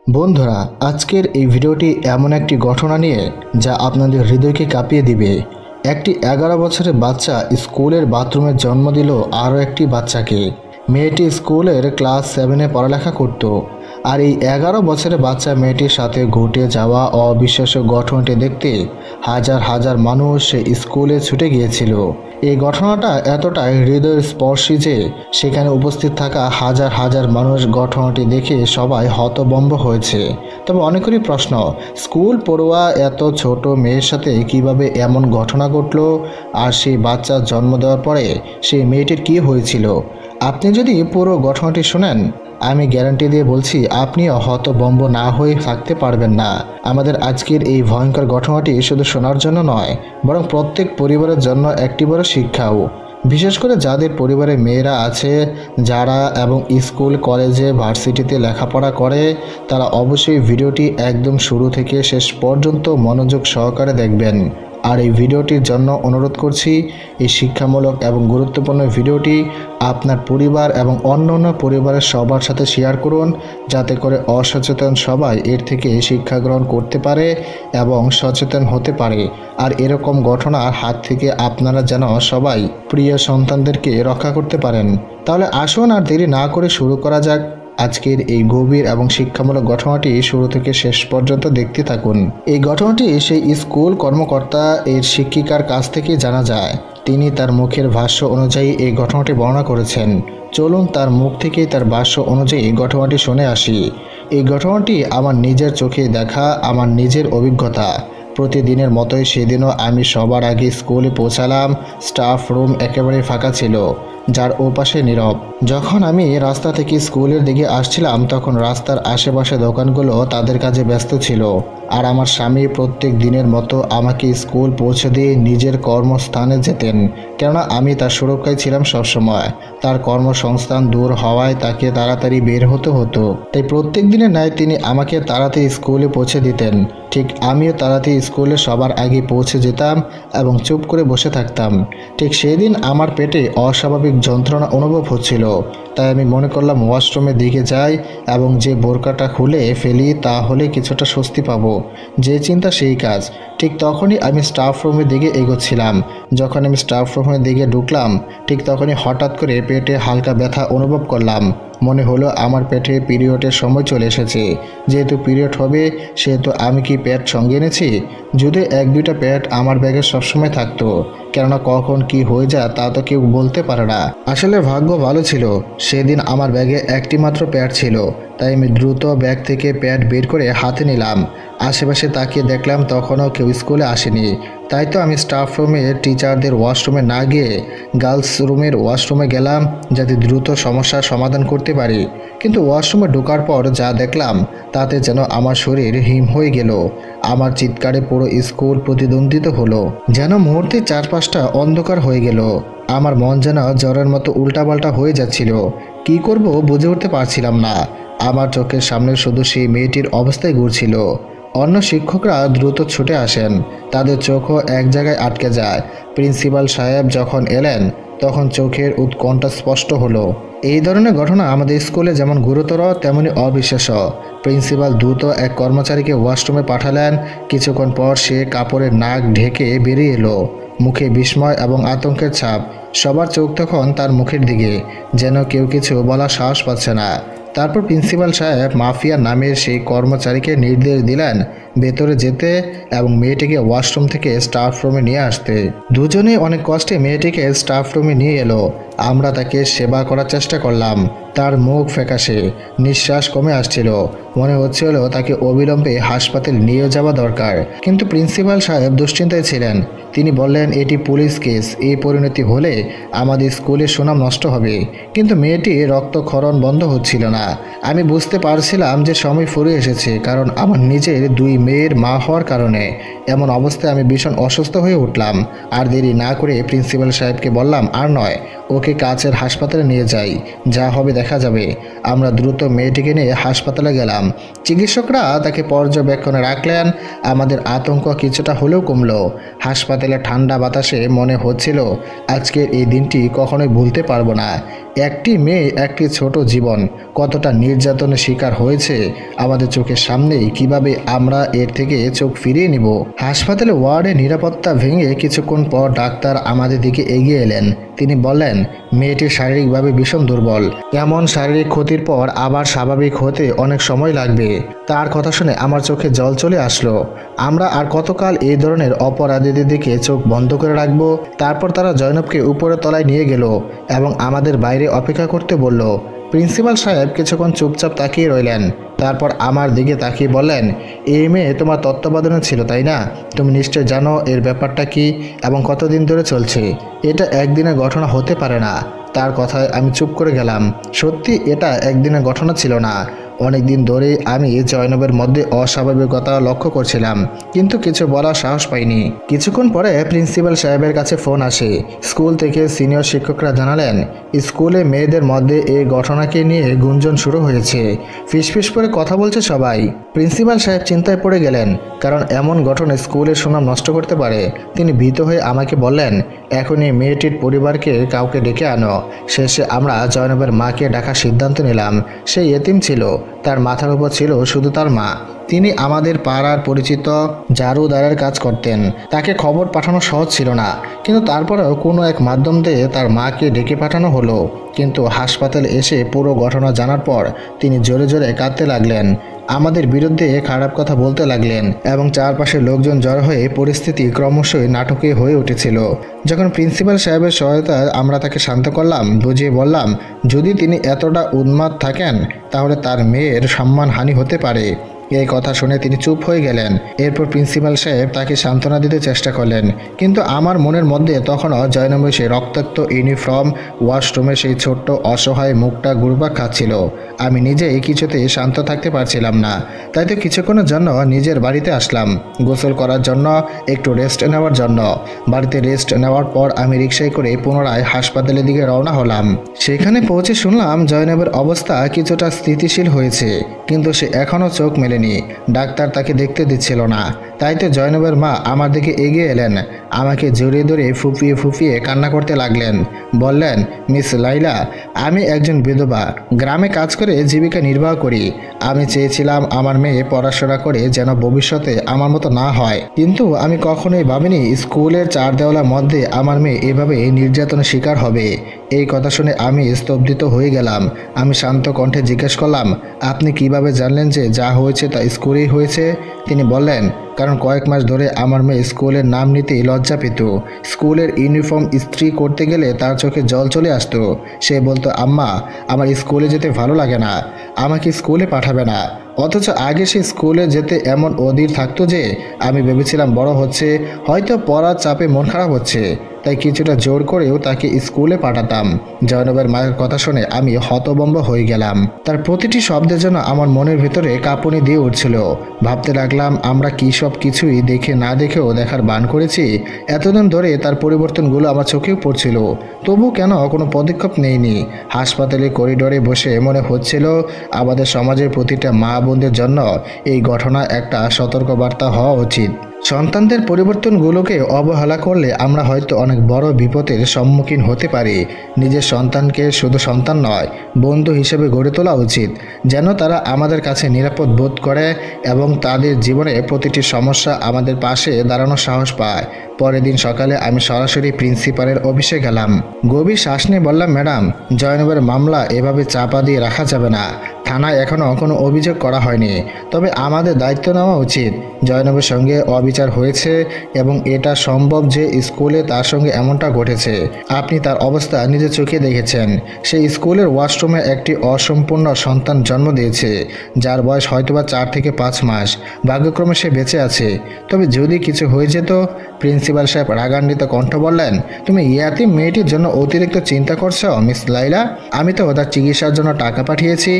বন্ধুরা, আজকের এই ভিডিওটি এমন একটি ঘটনা নিয়ে যা আপনাদের হৃদয়কে কাঁপিয়ে দিবে। একটি 11 বছরের বাচ্চা স্কুলের বাথরুমে জন্ম দিল আরও একটি বাচ্চাকে। মেয়েটি স্কুলের ক্লাস 7-এ পড়ালেখা করত। আর এই 11 বছরের বাচ্চা মেয়েটির সাথে ঘটে যাওয়া অবিশ্বাস্য ঘটনাটি দেখতে হাজার হাজার মানুষ স্কুলে ছুটে গিয়েছিল। এই ঘটনাটা এতটাই হৃদয় স্পর্শী যে সেখানে উপস্থিত থাকা হাজার হাজার মানুষ ঘটনাটি দেখে সবাই হতভম্ব হয়েছে। তবে অনেকেরই প্রশ্ন, স্কুল পড়ুয়া এত ছোট মেয়ের সাথে কিভাবে এমন ঘটনা ঘটলো, আর সেই বাচ্চার জন্ম দেওয়ার পরে সেই মেয়েটির কী হয়েছিল। আপনি যদি পুরো ঘটনাটি শোনেন, আমি গ্যারান্টি দিয়ে বলছি আপনিও হতভম্ব না হয়ে থাকতে পারবেন না। আমাদের আজকের এই ভয়ঙ্কর ঘটনাটি শুধু শোনার জন্য নয়, বরং প্রত্যেক পরিবারের জন্য একটি বড় শিক্ষাও। বিশেষ করে যাদের পরিবারে মেয়েরা আছে, যারা এবং স্কুল কলেজে ভার্সিটিতে লেখাপড়া করে, তারা অবশ্যই ভিডিওটি একদম শুরু থেকে শেষ পর্যন্ত মনোযোগ সহকারে দেখবেন। আর এই ভিডিওটির জন্য অনুরোধ করছি, এই শিক্ষামূলক এবং গুরুত্বপূর্ণ ভিডিওটি আপনার পরিবার এবং অন্যান্য পরিবারের সবার সাথে শেয়ার করুন, যাতে করে অসচেতন সবাই এর থেকে শিক্ষা গ্রহণ করতে পারে এবং সচেতন হতে পারে। আর এরকম ঘটনার হাত থেকে আপনারা যেন সবাই প্রিয় সন্তানদেরকে রক্ষা করতে পারেন। তাহলে আসুন আর দেরি না করে শুরু করা যাক আজকের এই গভীর এবং শিক্ষামূলক ঘটনাটি। শুরু থেকে শেষ পর্যন্ত দেখতে থাকুন। এই ঘটনাটি সেই স্কুল কর্মকর্তা এর শিক্ষিকার কাছ থেকে জানা যায়। তিনি তার মুখের ভাষ্য অনুযায়ী এই ঘটনাটি বর্ণনা করেছেন। চলুন তার মুখ থেকেই তার ভাষ্য অনুযায়ী ঘটনাটি শুনে আসি। এই ঘটনাটি আমার নিজের চোখে দেখা, আমার নিজের অভিজ্ঞতা। প্রতিদিনের মতোই সেদিনও আমি সবার আগে স্কুলে পৌঁছালাম। স্টাফ রুম একেবারে ফাঁকা ছিল, যার ওপাশে নীরব। যখন আমি রাস্তা থেকে স্কুলের দিকে আসছিলাম, তখন রাস্তার আশেপাশে দোকানগুলো তাদের কাজে ব্যস্ত ছিল। আর আমার স্বামী প্রত্যেক দিনের মতো আমাকে স্কুল পৌঁছে দিয়ে নিজের কর্মস্থানে যেতেন, কেননা আমি তার সুরক্ষায় ছিলাম সবসময়। তার কর্মসংস্থান দূর হওয়ায় তাকে তাড়াতাড়ি বের হতে হতো, তাই প্রত্যেক দিনের ন্যায় তিনি আমাকে তাড়াতাড়ি স্কুলে পৌঁছে দিতেন। ঠিক আমিও তাড়াতাড়ি স্কুলে সবার আগে পৌঁছে যেতাম এবং চুপ করে বসে থাকতাম। ঠিক সেই দিন আমার পেটে অস্বাভাবিক যন্ত্রণা অনুভব হচ্ছিল, তাই আমি মনে করলাম ওয়াশরুমের দিকে যাই এবং যে বোরকাটা খুলে ফেলি তাহলে কিছুটা স্বস্তি পাবো। যে চিন্তা সেই কাজ। ঠিক তখনই আমি স্টাফ রুমের দিকে এগোচ্ছিলাম। যখন আমি স্টাফ রুমের দিকে ঢুকলাম, ঠিক তখনই হঠাৎ করে পেটে হালকা ব্যথা অনুভব করলাম। মনে হলো আমার পেটে পিরিয়ডের সময় চলে এসেছে। যেহেতু পিরিয়ড হবে, সেহেতু আমি কি প্যাড সঙ্গে এনেছি? যদি 1-2টা প্যাড আমার ব্যাগে সবসময় থাকতো, কেননা কখন কি হয়ে যায় তা তো কেউ বলতে পারে না। আসলে ভাগ্য ভালো ছিল, সেদিন আমার ব্যাগে একটি মাত্র প্যাড ছিল, তাই আমি দ্রুত ব্যাগ থেকে প্যাড বের করে হাতে নিলাম। আশেপাশে তাকিয়ে দেখলাম তখনও কেউ স্কুলে আসেনি। তাই তো আমি স্টাফ রুমের টিচারদের ওয়াশরুমে না গিয়ে গার্লস রুমের ওয়াশরুমে গেলাম, যাতে দ্রুত সমস্যার সমাধান করতে পারি। কিন্তু ওয়াশরুমে ঢোকার পর যা দেখলাম, তাতে যেন আমার শরীর হিম হয়ে গেল। আমার চিৎকারে পুরো স্কুল প্রতিদ্বন্দ্বিত হলো, যেন মুহূর্তে চারপাশটা অন্ধকার হয়ে গেল। আমার মন যেন জ্বরের মতো উল্টাপাল্টা হয়ে যাচ্ছিল। কি করব বুঝে উঠতে পারছিলাম না। আমার চোখের সামনে শুধু সেই মেয়েটির অবস্থায় ঘুরছিল। অন্য শিক্ষকরা দ্রুত ছুটে আসেন, তাদের চোখও এক জায়গায় আটকে যায়। প্রিন্সিপাল সাহেব যখন এলেন, তখন চোখের উৎকণ্ঠা স্পষ্ট হলো। এই ধরনের ঘটনা আমাদের স্কুলে যেমন গুরুতর, তেমনি অবিশ্বাস্য। প্রিন্সিপাল দ্রুত এক কর্মচারীকে ওয়াশরুমে পাঠালেন। কিছুক্ষণ পর সে কাপড়ের নাক ঢেকে বেরিয়ে এলো, মুখে বিস্ময় এবং আতঙ্কের ছাপ। সবার চোখ তখন তার মুখের দিকে, যেন কেউ কিছু বলার সাহস পাচ্ছে না। তারপর প্রিন্সিপাল সাহেব মাফিয়া নামের সেই কর্মচারীকে নির্দেশ দিলেন ভেতরে যেতে এবং মেয়েটিকে ওয়াশরুম থেকে স্টাফ রুমে নিয়ে আসতে। দুজনেই অনেক কষ্টে মেয়েটিকে স্টাফ রুমে নিয়ে এলো। আমরা তাকে সেবা করার চেষ্টা করলাম। তার মুখ ফ্যাকাশে, নিঃশ্বাস কমে আসছিল। মনে হচ্ছিল তাকে অবিলম্বে হাসপাতালে নিয়ে যাওয়া দরকার। কিন্তু প্রিন্সিপাল সাহেব দুশ্চিন্তায় ছিলেন। তিনি বললেন, এটি পুলিশ কেস, এই পরিণতি হলে আমাদের স্কুলের সুনাম নষ্ট হবে। কিন্তু মেয়েটির রক্তক্ষরণ বন্ধ হচ্ছিল না। আমি বুঝতে পারছিলাম যে সময় ফুরিয়ে এসেছে, কারণ আমার নিজের 2 মেয়ের মা হওয়ার কারণে। এমন অবস্থায় আমি ভীষণ অসুস্থ হয়ে উঠলাম। আর দেরি না করে প্রিন্সিপাল সাহেবকে বললাম, আর নয়, ওকে কাছের হাসপাতালে নিয়ে যাই, যা হবে দেখা যাবে। আমরা দ্রুত মেয়েটিকে নিয়ে হাসপাতালে গেলাম। চিকিৎসকরা তাকে পর্যবেক্ষণে রাখলেন। আমাদের আতঙ্ক কিছুটা হলেও কমলো। হাসপাতালে ঠান্ডা বাতাসে মনে হচ্ছিল আজকের এই দিনটি কখনোই ভুলতে পারবো না। একটি মেয়ে, একটি ছোট জীবন কতটা নির্যাতনের শিকার হয়েছে আমাদের চোখের সামনেই, কিভাবে আমরা এর থেকে চোখ ফিরিয়ে নিব। হাসপাতালে ওয়ার্ডে নিরাপত্তা ভেঙে কিছুক্ষণ পর ডাক্তার আমাদের দিকে এগিয়ে এলেন। তিনি বললেন, মেয়েটি শারীরিকভাবে ভীষণ দুর্বল। এমন শারীরিক ক্ষতির পর আবার স্বাভাবিক হতে অনেক সময় লাগবে। তার কথা শুনে আমার চোখে জল চলে আসলো। আমরা আর কতকাল এই ধরনের অপরাধীদের দিকে চোখ বন্ধ করে রাখবো? তারপর তারা জয়নবকে উপরের তলায় নিয়ে গেল এবং আমাদের বাইরে অপেক্ষা করতে বলল। প্রিন্সিপাল সাহেব কিছুক্ষণ চুপচাপ তাকিয়ে রইলেন। তারপর আমার দিকে তাকিয়ে বললেন, এই মেয়ে তোমার তত্ত্বাবধানে ছিল, তাই না? তুমি নিশ্চয় জানো এর ব্যাপারটা কি এবং কতদিন ধরে চলছে। এটা একদিনের ঘটনা হতে পারে না। তার কথায় আমি চুপ করে গেলাম। সত্যি এটা একদিনের ঘটনা ছিল না। অনেক দিন ধরে আমি জয়নবের মধ্যে অস্বাভাবিকতা লক্ষ্য করছিলাম, কিন্তু কিছু বলার সাহস পাইনি। কিছুক্ষণ পরে প্রিন্সিপাল সাহেবের কাছে ফোন আসে। স্কুল থেকে সিনিয়র শিক্ষকরা জানালেন, স্কুলে মেয়েদের মধ্যে এই ঘটনাকে নিয়ে গুঞ্জন শুরু হয়েছে। ফিসফিস করে কথা বলছে সবাই। প্রিন্সিপাল সাহেব চিন্তায় পড়ে গেলেন, কারণ এমন ঘটনা স্কুলের সুনাম নষ্ট করতে পারে। তিনি ভীত হয়ে আমাকে বললেন, এখনই মেয়েটির পরিবারকে কাউকে ডেকে আনো। শেষে আমরা জয়নবের মাকে ডাকার সিদ্ধান্ত নিলাম। সে এতিম ছিল, তার মাথার উপর ছিল শুধু তার মা। তিনি আমাদের পাড়ার পরিচিত জারুদারের কাজ করতেন। তাকে খবর পাঠানো সহজ ছিল না, কিন্তু তারপরেও কোনো এক মাধ্যম দিয়ে তার মাকে ডেকে পাঠানো হলো। কিন্তু হাসপাতালে এসে পুরো ঘটনা জানার পর তিনি জোরে জোরে কাঁদতে লাগলেন, আমাদের বিরুদ্ধে খারাপ কথা বলতে লাগলেন এবং চারপাশের লোকজন জড়ো হয়ে পরিস্থিতি ক্রমশই নাটকীয় হয়ে উঠেছিল। যখন প্রিন্সিপাল সাহেবের সহায়তায় আমরা তাকে শান্ত করলাম, বুঝিয়ে বললাম যদি তিনি এতটা উন্মাদ থাকেন তাহলে তার মেয়ের সম্মানহানি হতে পারে। এই কথা শুনে তিনি চুপ হয়ে গেলেন। এরপর প্রিন্সিপাল সাহেব তাকে সান্ত্বনা দিতে চেষ্টা করলেন, কিন্তু আমার মনের মধ্যে তখনও জয়নবের সেই রক্তাক্ত ইউনিফর্ম, ওয়াশরুমে সেই ছোট্ট অসহায় মুখটা ঘুরপাক খাচ্ছিল। আমি নিজেই কিছুতেই শান্ত থাকতে পারছিলাম না। তাই তো কিছুক্ষণের জন্য নিজের বাড়িতে আসলাম, গোসল করার জন্য, একটু রেস্ট নেওয়ার জন্য। বাড়িতে রেস্ট নেওয়ার পর আমি রিকশায় করে পুনরায় হাসপাতালের দিকে রওনা হলাম। সেখানে পৌঁছে শুনলাম জয়নবের অবস্থা কিছুটা স্থিতিশীল হয়েছে, কিন্তু সে এখনও চোখ মেলেনি। ডাক্তার তাকে দেখতে দিচ্ছিল না। তাই তো জয়নবের মা আমার দিকে এগিয়ে এলেন, আমাকে জড়িয়ে ধরে ফুপিয়ে ফুপিয়ে কান্না করতে লাগলেন। বললেন, মিস লাইলা, আমি একজন বিধবা, গ্রামে কাজ করে জীবিকা নির্বাহ করি। আমি চেয়েছিলাম আমার মেয়ে পড়াশোনা করে যেন ভবিষ্যতে আমার মতো না হয়, কিন্তু আমি কখনোই ভাবিনি স্কুলের চার দেওয়ালার মধ্যে আমার মেয়ে এভাবে নির্যাতনের শিকার হবে। এই কথা শুনে আমি স্তব্ধিত হয়ে গেলাম। আমি শান্ত কণ্ঠে জিজ্ঞেস করলাম, আপনি কিভাবে জানলেন যে যা হয়েছে তা স্কুলেই হয়েছে? তিনি বললেন, কারণ কয়েক মাস ধরে আমার মেয়ে স্কুলের নাম নিতেই লজ্জা পেত। স্কুলের ইউনিফর্ম ইস্ত্রি করতে গেলে তার চোখে জল চলে আসতো। সে বলতো, আম্মা, আমার স্কুলে যেতে ভালো লাগে না, আমাকে স্কুলে পাঠাবে না। অথচ আগে সে স্কুলে যেতে এমন অধীর থাকতো যে আমি ভেবেছিলাম বড় হচ্ছে, হয়তো পড়ার চাপে মন খারাপ হচ্ছে, তাই কিছুটা জোর করেও তাকে স্কুলে পাঠাতাম। জয়নবের মায়ের কথা শুনে আমি হতভম্ব হয়ে গেলাম। তার প্রতিটি শব্দের জন্য আমার মনের ভিতরে কাঁপুনি দিয়ে উঠছিল। ভাবতে লাগলাম, আমরা কি সব কিছুই দেখে না দেখেও দেখার বান করেছি। এতদিন ধরে তার পরিবর্তনগুলো আমার চোখেও পড়ছিল, তবু কেন কোনো পদক্ষেপ নেইনি। হাসপাতালের করিডোরে বসে মনে হচ্ছিল আমাদের সমাজের প্রতিটা মা বোনদের জন্য এই ঘটনা একটা সতর্কবার্তা হওয়া উচিত। সন্তানদের পরিবর্তনগুলোকে অবহেলা করলে আমরা হয়তো অনেক বড় বিপদের সম্মুখীন হতে পারি। নিজের সন্তানকে শুধু সন্তান নয়, বন্ধু হিসেবে গড়ে তোলা উচিত, যেন তারা আমাদের কাছে নিরাপদ বোধ করে এবং তাদের জীবনে প্রতিটি সমস্যা আমাদের পাশে দাঁড়ানোর সাহস পায়। পরের দিন সকালে আমি সরাসরি প্রিন্সিপালের অফিসে গেলাম। গভীর শ্বাস নিয়ে বললাম, ম্যাডাম, জয়নবের মামলা এভাবে চাপা দিয়ে রাখা যাবে না। থানায় এখনও কোনো অভিযোগ করা হয়নি, তবে আমাদের দায়িত্ব নেওয়া উচিত। জয়নবের সঙ্গে অবিচার হয়েছে এবং এটা সম্ভব যে স্কুলে তার সঙ্গে এমনটা ঘটেছে। আপনি তার অবস্থা নিজে চোখে দেখেছেন। সেই স্কুলের ওয়াশরুমে একটি অসম্পূর্ণ সন্তান জন্ম দিয়েছে, যার বয়স হয়তোবা 4 থেকে 5 মাস। ভাগ্যক্রমে সে বেঁচে আছে। তবে যদি কিছু হয়ে যেত? প্রিন্সিপাল সাহেব রাগান্বিত কণ্ঠ বললেন, তুমি ইয়াতিম মেয়েটির জন্য অতিরিক্ত চিন্তা করছো মিস লাইলা। আমি তো তার চিকিৎসার জন্য টাকা পাঠিয়েছি।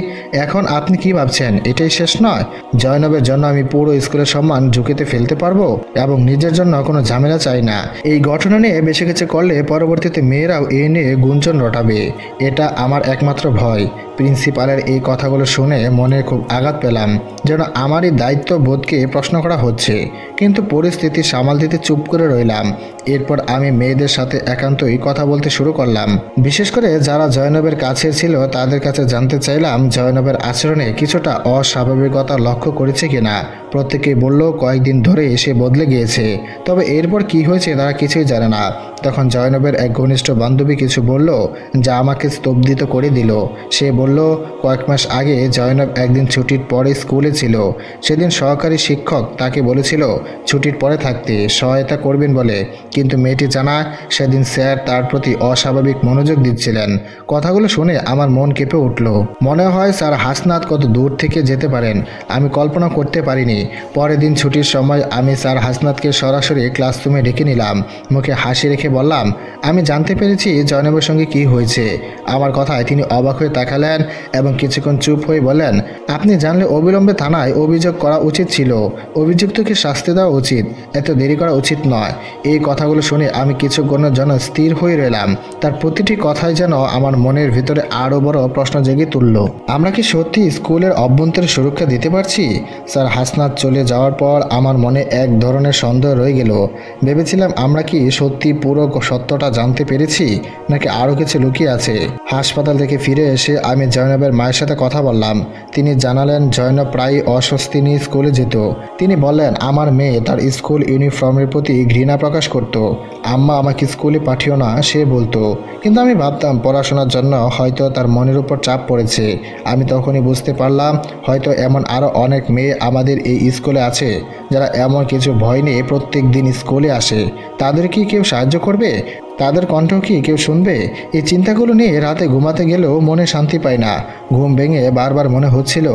এখন আপনি কি ভাবছেন এটাই শেষ নয়? জয়নবের জন্য আমি পুরো স্কুলের সম্মান ঝুঁকিতে ফেলতে পারবো এবং নিজের জন্য কোনো ঝামেলা চাই না। এই ঘটনা নিয়ে বেশি কিছু করলে পরবর্তীতে মেয়েরাও এ নিয়ে গুঞ্জন রটাবে, এটা আমার একমাত্র ভয়। প্রিন্সিপালের এই কথাগুলো শুনে মনে খুব আঘাত পেলাম, যেন আমারই দায়িত্ব বোধকে প্রশ্ন করা হচ্ছে। কিন্তু পরিস্থিতি সামাল দিতে চুপ করে রইলাম। এরপর আমি মেয়েদের সাথে একান্তই কথা বলতে শুরু করলাম। বিশেষ করে যারা জয়নবের কাছে ছিল তাদের কাছে জানতে চাইলাম জয়নবের আচরণে কিছুটা অস্বাভাবিকতা লক্ষ্য করেছে কিনা। প্রত্যেকেই বলল কয়েকদিন ধরে সে বদলে গিয়েছে, তবে এরপর কি হয়েছে তারা কিছুই জানে না। তখন জয়নবের এক ঘনিষ্ঠ বান্ধবী কিছু বলল যা আমাকে স্তব্ধিত করে দিল। সে বলল কয়েক মাস আগে জয়নব একদিন ছুটির পরে স্কুলে ছিল। সেদিন সহকারী শিক্ষক তাকে বলেছিল ছুটির পরে থাকতে, সহায়তা করবেন বলে। কিন্তু মেয়েটি জানায় সেদিন স্যার তার প্রতি অস্বাভাবিক মনোযোগ দিচ্ছিলেন। কথাগুলো শুনে আমার মন কেঁপে উঠল। মনে হয় স্যার হাসনাত কত দূর থেকে যেতে পারেন আমি কল্পনা করতে পারিনি। পরের দিন ছুটির সময় আমি স্যার হাসনাতকে সরাসরি ক্লাসরুমে ডেকে নিলাম। মুখে হাসি রেখে বললাম, আমি জানতে পেরেছি জয়নবের সঙ্গে কি হয়েছে। আমার কথায় তিনি অবাক হয়ে তাকালেন এবং কিছুক্ষণ চুপ হয়ে বললেন, আপনি জানলে অবিলম্বে থানায় অভিযোগ করা উচিত ছিল। অভিযুক্তকে শাস্তি দেওয়া উচিত, এত দেরি করা উচিত নয়। এই কথাগুলো শুনে আমি কিছুক্ষণের জন্য স্থির হয়ে রইলাম। তার প্রতিটি কথাই যেন আমার মনের ভিতরে আরও বড় প্রশ্ন জেগে তুলল। আমরা কি সত্যি স্কুলের অভ্যন্তরে সুরক্ষা দিতে পারছি? স্যার হাসনাত চলে যাওয়ার পর আমার মনে এক ধরনের সন্দেহ রয়ে গেল। ভেবেছিলাম আমরা কি সত্যি পুরো সত্যটা জানতে পেরেছি, নাকি আরও কিছু লুকিয়ে আছে। হাসপাতাল থেকে ফিরে এসে আমি জয়নবের মায়ের সাথে কথা বললাম। তিনি জানালেন জয়নব প্রায় অস্বস্তি নিয়ে স্কুলে যেত। তিনি বললেন আমার মেয়ে তার স্কুল ইউনিফর্মের প্রতি ঘৃণা প্রকাশ করত। আম্মা আমাকে স্কুলে পাঠিও না সে বলতো, কিন্তু আমি ভাবতাম পড়াশোনার জন্য হয়তো তার মনের উপর চাপ পড়েছে। আমি তখনই বুঝতে পারলাম হয়তো এমন আরও অনেক মেয়ে আমাদের এই স্কুলে আছে যারা এমন কিছু ভয় নিয়ে প্রত্যেক দিন স্কুলে আসে। তাদের কি কেউ সাহায্য করবে? তাদের কণ্ঠ কি কেউ শুনবে? এই চিন্তাগুলো নিয়ে রাতে ঘুমাতে গেলেও মনে শান্তি পাই না। ঘুম ভেঙে বারবার মনে হচ্ছিল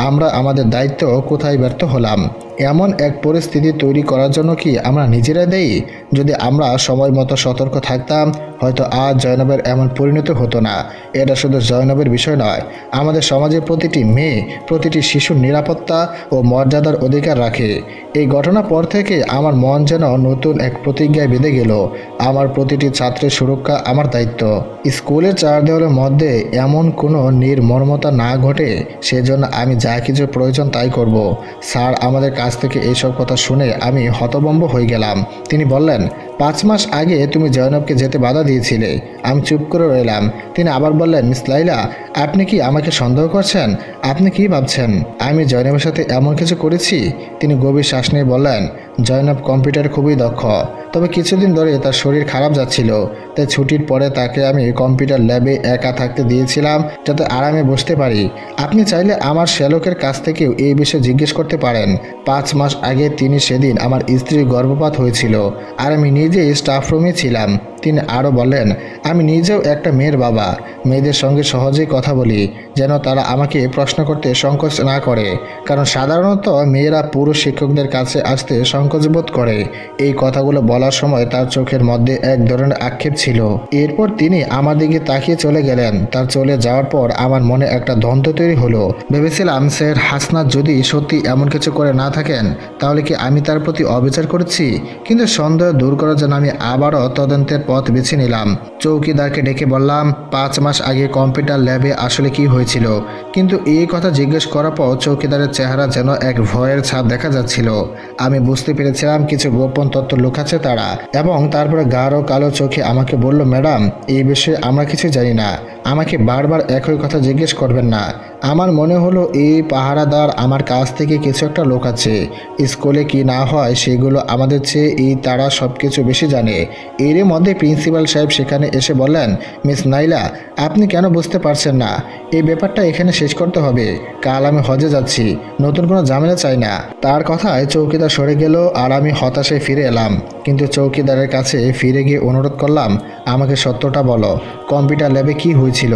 আমরা আমাদের দায়িত্ব কোথায় ব্যর্থ হলাম। এমন এক পরিস্থিতি তৈরি করার জন্য কি আমরা নিজেরা দেই? যদি আমরা সময় মতো সতর্ক থাকতাম হয়তো আজ জয়নবের এমন পরিণতি হতো না। এটা শুধু জয়নবের বিষয় নয়, আমাদের সমাজের প্রতিটি মেয়ে, প্রতিটি শিশুর নিরাপত্তা ও মর্যাদার অধিকার রাখে। এই ঘটনার পর থেকে আমার মন যেন নতুন এক প্রতিজ্ঞায় বেঁধে গেল। আমার প্রতিটি ছাত্রের সুরক্ষা আমার দায়িত্ব। স্কুলের চার দেওয়ালের মধ্যে এমন কোনো নির্মমতা না ঘটে সেজন্য আমি যা কিছু প্রয়োজন তাই করব। স্যার আমাদের কাছ থেকে এইসব কথা শুনে আমি হতভম্ব হয়ে গেলাম। তিনি বললেন, 5 মাস আগে তুমি জয়নবকে যেতে বাধা দিয়েছিলে। আমি চুপ করে রইলাম। তিনি আবার বললেন, মিস লাইলা, আপনি কি আমাকে সন্দেহ করছেন? আপনি কি ভাবছেন আমি জয়নবের সাথে এমন কিছু করেছি? তিনি গভীর শ্বাস নিয়ে বললেন, জয়নব কম্পিউটারে খুবই দক্ষ, তবে কিছুদিন ধরে তার শরীর খারাপ যাচ্ছিল। তাই ছুটির পরে তাকে আমি কম্পিউটার ল্যাবে একা থাকতে দিয়েছিলাম যাতে আরামে বসতে পারি। আপনি চাইলে আমার শ্যালকের কাছ থেকেও এই বিষয়ে জিজ্ঞেস করতে পারেন। 5 মাস আগে সেদিন আমার স্ত্রীর গর্ভপাত হয়েছিল আর আমি নিজেই স্টাফ রুমে ছিলাম। তিনি আরও বললেন, আমি নিজেও একটা মেয়ের বাবা। মেয়েদের সঙ্গে সহজেই কথা বলি যেন তারা আমাকে প্রশ্ন করতে সংকোচ না করে, কারণ সাধারণত মেয়েরা পুরুষ শিক্ষকদের কাছে আসতে সংকোচ বোধ করে। এই কথাগুলো বলার সময় তার চোখের মধ্যে এক ধরনের আক্ষেপ ছিল। এরপর তিনি আমার দিকে তাকিয়ে চলে গেলেন। তার চলে যাওয়ার পর আমার মনে একটা দ্বন্দ্ব তৈরি হলো। ভেবেছিলাম স্যার হাসনাত যদি সত্যি এমন কিছু করে না থাকেন তাহলে কি আমি তার প্রতি অবিচার করেছি, কিন্তু সন্দেহ দূর করার জন্য আমি আবারও তদন্তের পথ বেছে নিলাম। চৌকিদারকে ডেকে বললাম, 5 মাস আগে কম্পিউটার ল্যাবে আসলে কি হয়েছিল। কিন্তু এই কথা জিজ্ঞেস করার পর চৌকিদারের চেহারা যেন এক ভয়ের ছাপ দেখা যাচ্ছিল। আমি বুঝতে পেরেছিলাম কিছু গোপন তথ্য লুকাচ্ছে তারা। এবং তারপরে গাঢ় কালো চোখে আমাকে বলল, ম্যাডাম এই বিষয়ে আমরা কিছু জানি না, আমাকে বারবার একই কথা জিজ্ঞেস করবেন না। আমার মনে হলো এই পাহারাদার আমার কাছ থেকে কিছু একটা লুকাচ্ছে। স্কুলে কি না হয় সেগুলো আমাদের চেয়ে তারা সব কিছু বেশি জানে। এর মধ্যে প্রিন্সিপাল সাহেব সেখানে এসে বললেন, মিস নাইলা, আপনি কেন বুঝতে পারছেন না? এই ব্যাপারটা এখানে শেষ করতে হবে। কাল আমি হজে যাচ্ছি, নতুন কোনো ঝামেলা চাই না। তার কথায় চৌকিদার সরে গেল আর আমি হতাশায় ফিরে এলাম। কিন্তু চৌকিদারের কাছে ফিরে গিয়ে অনুরোধ করলাম, আমাকে সত্যটা বলো, কম্পিউটার ল্যাবে কি হয়েছিল।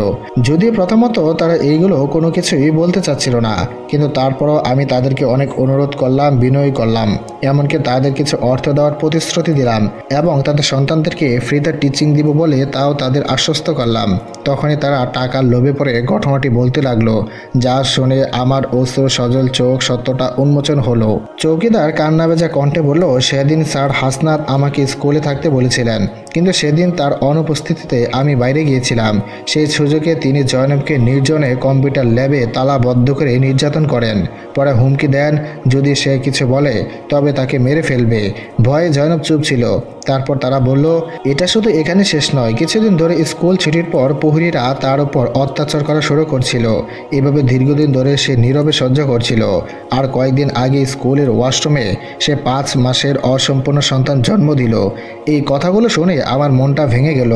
যদিও প্রথমত তারা এইগুলো কোনো কিছুই বলতে চাচ্ছিল না, কিন্তু তারপরও আমি তাদেরকে অনেক অনুরোধ করলাম, বিনয় করলাম, এমনকি তাদের কিছু অর্থ দেওয়ার প্রতিশ্রুতি দিলাম এবং তাদের সন্তানদেরকে ফ্রিতে টিচিং দিব বলে তাও তাদের আশ্বস্ত করলাম। তখনই তারা টাকার লোভে পড়ে ঘটনাটি বলতে লাগলো, যা শুনে আমার অশ্রু সজল চোখ সত্যটা উন্মোচন হলো। চৌকিদার কান্না ভেজা কণ্ঠে বলল, সেদিন স্যার হাসনাত আমাকে স্কুলে থাকতে বলেছিলেন, কিন্তু সেদিন তার অনুপস্থিতিতে আমি বাইরে গিয়েছিলাম। সেই সুযোগে তিনি জয়নবকে নির্জনে কম্পিউটার ল্যাবে তালাবদ্ধ করে নির্যাতন করেন। পরে হুমকি দেন যদি সে কিছু বলে তবে তাকে মেরে ফেলবে। ভয়ে জয়নব চুপ ছিল। তারপর তারা বলল, এটা শুধু এখানে শেষ নয়, কিছুদিন ধরে স্কুল ছুটির পর প্রহরীরা তার উপর অত্যাচার করা শুরু করছিল। এভাবে দীর্ঘদিন ধরে সে নীরবে সহ্য করছিল। আর কয়েকদিন আগে স্কুলের ওয়াশরুমে সে 5 মাসের অসম্পূর্ণ সন্তান জন্ম দিল। এই কথাগুলো শুনে আমার মনটা ভেঙে গেল।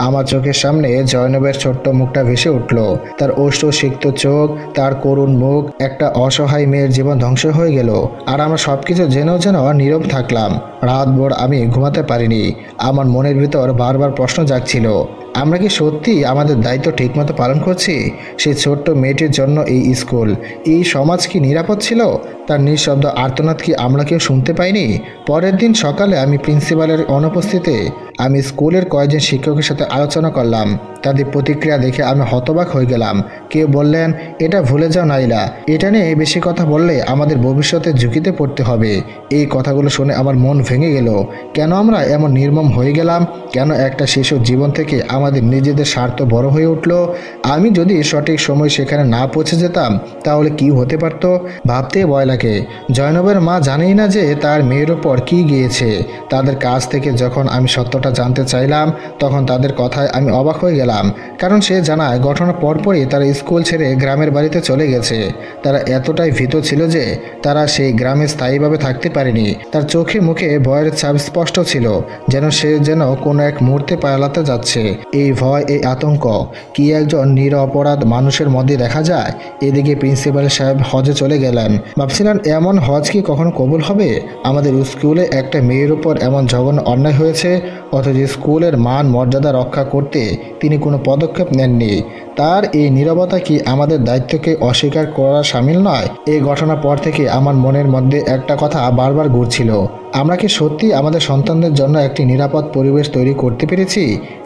আমার চোখের সামনে জয়নবের ছোট্ট মুখটা ভেসে উঠল, তার অশ্রু সিক্ত চোখ, তার করুণ মুখ। একটা অসহায় মেয়ের জীবন ধ্বংস হয়ে গেল, আর আমরা সবকিছু জেনেও যেন নীরব থাকলাম। রাতভর আমি ঘুমাতে পারিনি। আমার মনের ভিতর বারবার প্রশ্ন জাগছিল, আমরা কি সত্যি আমাদের দায়িত্ব ঠিকমতো পালন করছি? সেই ছোট্ট মেয়েটির জন্য এই স্কুল, এই সমাজ কি নিরাপদ ছিল? তার নিঃশব্দ আর্তনাদ কি আমরা কেউ শুনতে পাইনি? পরের দিন সকালে আমি প্রিন্সিপালের অনুপস্থিতিতে আমি স্কুলের কয়েকজন শিক্ষকের সাথে আলোচনা করলাম। তাদের প্রতিক্রিয়া দেখে আমি হতবাক হয়ে গেলাম। কেউ বললেন, এটা ভুলে যাও নাইলা, এটা নিয়ে বেশি কথা বললে আমাদের ভবিষ্যতে ঝুঁকিতে পড়তে হবে। এই কথাগুলো শুনে আমার মন ভেঙে গেল। কেন আমরা এমন নির্মম হয়ে গেলাম? কেন একটা শিশুর জীবন থেকে আমাদের নিজেদের স্বার্থ বড় হয়ে উঠল? আমি যদি সঠিক সময় সেখানে না পৌঁছে যেতাম তাহলে কি হতে পারত ভাবতেই ভয় লাগে। জয়নবের মা জানেই না যে তার মেয়ের ওপর কি গিয়েছে। তাদের কাছ থেকে যখন আমি সত্যটা জানতে চাইলাম তখন তাদের কথায় আমি অবাক হয়ে গেলাম, কারণ সে জানায় ঘটনার পরপরই তারা স্কুল ছেড়ে গ্রামের বাড়িতে চলে গেছে। তারা এতটাই ভীত ছিল যে তারা সেই গ্রামে স্থায়ীভাবে থাকতে পারেনি। তার চোখে মুখে ভয়ের ছাপ স্পষ্ট ছিল, সে যেন কোনো এক মুহূর্তে পালাতে যাচ্ছে। এই ভয়, এই আতঙ্ক কি একজন নিরপরাধ মানুষের মধ্যে দেখা যায়? এদিকে প্রিন্সিপাল সাহেব হজে চলে গেলেন। ভাবছিলেন এমন হজ কি কখনো কবুল হবে? আমাদের স্কুলে একটা মেয়ের উপর এমন জঘন্য অন্যায় হয়েছে, অথচ স্কুলের মান মর্যাদা রক্ষা করতে তিনি কোনো পদক্ষেপ নেননি। তার এই নীরবতা কি আমাদের দায়িত্বকে অস্বীকার করা শামিল নয়? এই ঘটনার পর থেকে আমার মনের মধ্যে একটা কথা বারবার ঘুরছিল, আমরা কি সত্যি আমাদের সন্তানদের জন্য একটি নিরাপদ পরিবেশ তৈরি করতে পেরেছি?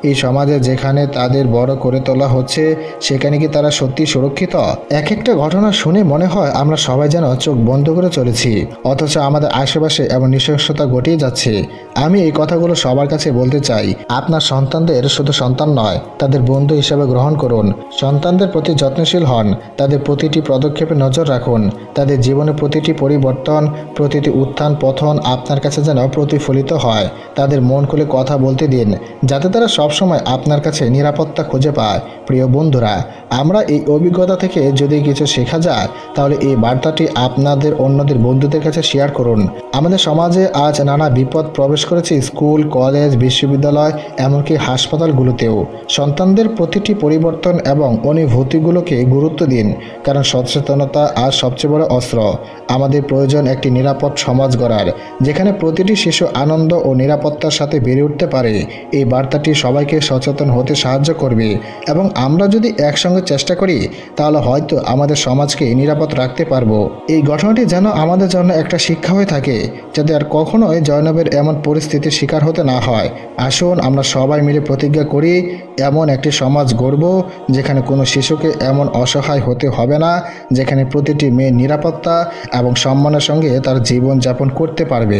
এই সমাজে যেখানে তাদের বড় করে তোলা হচ্ছে সেখানে কি তারা সত্যি সুরক্ষিত? এক একটা ঘটনা শুনে মনে হয় আমরা সবাই যেন চোখ বন্ধ করে চলেছি, অথচ আমাদের আশেপাশে এমন নৃশংসতা ঘটিয়ে যাচ্ছে। আমি এই কথাগুলো সবার কাছে বলতে চাই, আপনার সন্তানদের শুধু সন্তান নয়, তাদের বন্ধু হিসেবে গ্রহণ করুন। সন্তানদের প্রতি যত্নশীল হন, তাদের প্রতিটি পদক্ষেপে নজর রাখুন। তাদের জীবনের প্রতিটি পরিবর্তন, প্রতিটি উত্থান পতন আপনার কাছে যেন প্রতিফলিত হয়। তাদের মন খুলে কথা বলতে দিন, যাতে তারা সবসময় আপনার কাছে নিরাপত্তা খুঁজে পায়। প্রিয় বন্ধুরা, আমরা এই অভিজ্ঞতা থেকে যদি কিছু শেখা যায় তাহলে এই বার্তাটি আপনাদের অন্যদের বন্ধুদের কাছে শেয়ার করুন। আমাদের সমাজে আজ নানা বিপদ প্রবেশ করেছে স্কুল, কলেজ, বিশ্ববিদ্যালয়, এমনকি হাসপাতালগুলোতেও। সন্তানদের প্রতিটি পরিবর্তন এবং অনুভূতিগুলোকে গুরুত্ব দিন, কারণ সচেতনতা আজ সবচেয়ে বড় অস্ত্র। আমাদের প্রয়োজন একটি নিরাপদ সমাজ গড়ার, যেখানে প্রতিটি শিশু আনন্দ ও নিরাপত্তার সাথে বেড়ে উঠতে পারে। এই বার্তাটি সবাইকে সচেতন হতে সাহায্য করবে, এবং আমরা যদি একসঙ্গে চেষ্টা করি তাহলে হয়তো আমাদের সমাজকে নিরাপদ রাখতে পারবো। এই ঘটনাটি যেন আমাদের জন্য একটা শিক্ষা হয়ে থাকে, যাতে আর কখনোই জয়নবের এমন পরিস্থিতির শিকার হতে না হয়। আসুন আমরা সবাই মিলে প্রতিজ্ঞা করি, এমন একটি সমাজ গড়ব যেখানে কোনো শিশুকে এমন অসহায় হতে হবে না, যেখানে প্রতিটি মেয়ে নিরাপত্তা এবং সম্মানের সঙ্গে তার জীবন যাপন করতে পারবে।